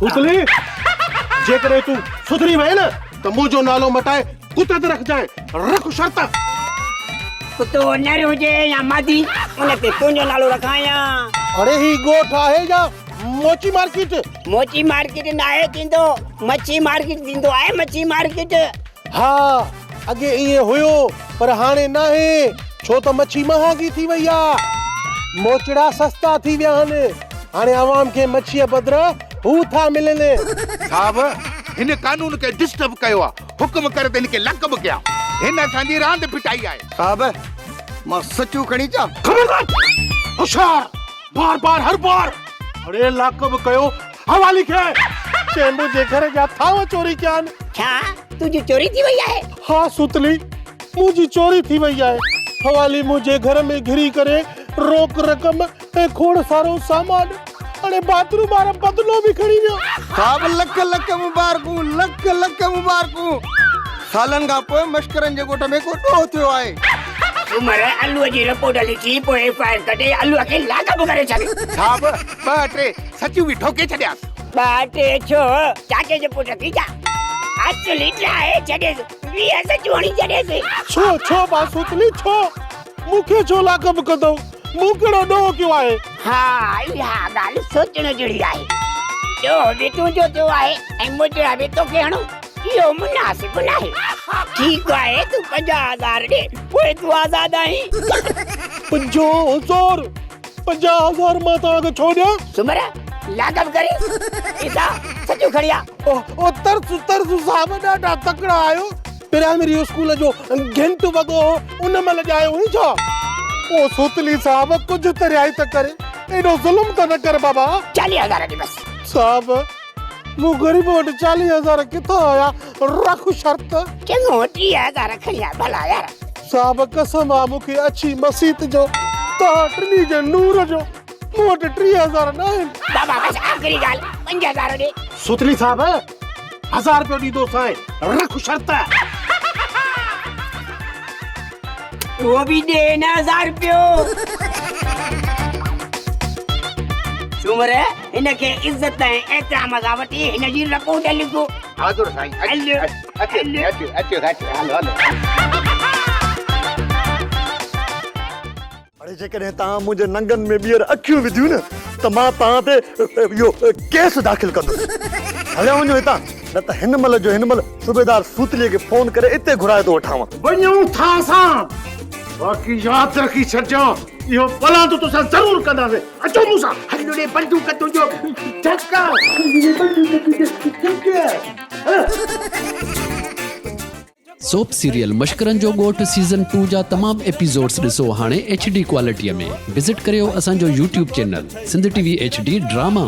सुतली जेकरे तू सुधरी वए न तो मुझो नालो मटाए कुत्ते ते रख जाए रख शर्त कुत्तो नर हुजे या मादी उन ते तुंहिंजो नालो रखाया। अरे ही गोठ आहे जा मोची मार्केट न आहे थींदो मच्छी मार्केट थींदो आहे मच्छी मार्केट। हाँ अगे ये हुयो पर हाणे ना है छो तो मच्छी महांगी थी वई आ मोचड़ा सस्ता थी विया आहिनि हाणे आवाम के मच्छी बदिरां हू था मिलने। साहब हिन कानून के डिस्टर्ब कयो आ हुक्म करे त इनके लकब कया हिन असांजी रांद पिटाई आहे। साहब मां सचू खणी चा खबरदार होशियार बार बार हर बार अरे लाकब कयो हवाली खे चेंबू जे घर जा थाव चोरी कया छा तुझी चोरी थी वई आहे? हाँ सुतली मुझी चोरी थी वई आहे हवाली मुझे घर में घिरी करे रोक रकम ए खोड़ सारो सामान अरे बाथरूम वारा बदलो भी खड़ी वियो। साहब लख लख मुबारकू सालन खां पोइ मश्करनि जे गोठ में को ॾोह थियो आहे। उमर आलूअ जी रिपोर्ट लिखी पोइ एफआईआर कढे आलूअ खे लाकब करे छॾे। साहब ॿ टे सचियूं बि ठोके छॾियास। ॿ टे छो चाचे जे पुट थी जा असली ठाहे छॾेसि 20 सचियूं हणी छॾेसि। छो बा सुतली छो मुखे छो लाकब कंदो मूं कहिड़ो ॾोह कयो आहे? हा इहा ॻाल्हि सोचण जहिड़ी आहे ॾोह बि तुंहिंजो थियो आहे ऐं मुजरा बि तोखे हणो इहो मुनासिब नाहे। ठीकु आहे तूं 50,000 ॾे पोइ तूं आज़ाद आहीं। 50,000 मां तव्हांखे छो ॾियां? सुमर लाकब करी इसा सचू खड़िया ओ तरस साहब ॾाढा तकड़ा आयो प्राइमरी स्कूल जो घंटो वॻो उन महिल ॼायो हुई छा? ओ सुतली साहब कुछ तरियाई त करे एॾो ज़ुल्म त न कर बाबा। 40,000 ॾे बस। साहब मूं गरीब वटि 40,000 किथां आया रख शर्त। चङो 30,000 खणिया भला यार। साहब कसम आ मूंखे अच्छी मसीत जो तव्हां टिनी जे नूर जो मूं वटि 30,000 न आहिनि। बाबा बस आखिरी ॻाल्हि 5,000 ॾे। सुतली साहब 1000 रुपयो ॾींदो साईं रख शर्त। वो भी दे 1000 रुपयो। सुमर इनके इज्जत ऐं एहतराम सां वठी हिन जी रिपोर्ट लिखो। हाज़ुर साईं अचो हलो अरे जेकॾहिं तव्हां मुंहिंजे नंगनि में ॿीहर अखियूं विधियूं न त मां तव्हां ते इहो केस दाख़िल कंदुसि। हलिया वञो हितां न त हिन महिल सूबेदार सूतलीअ खे फोन करे हिते घुराए थो वठां। वञूं था असां बाक़ी यादि रखी छॾिजो इहो भला तो तुसां ज़रूर कंदासीं। अचो मूंसां हंडुड़े बंदूक तुंहिंजो धक्का सोप सीरियल मश्करनि जो ॻोठ सीज़न 2 जा तमामु एपिसोड्स ॾिसो हाणे HD क्वालिटीअ में। विज़िट करियो असांजो YouTube channel Sindh TV HD drama.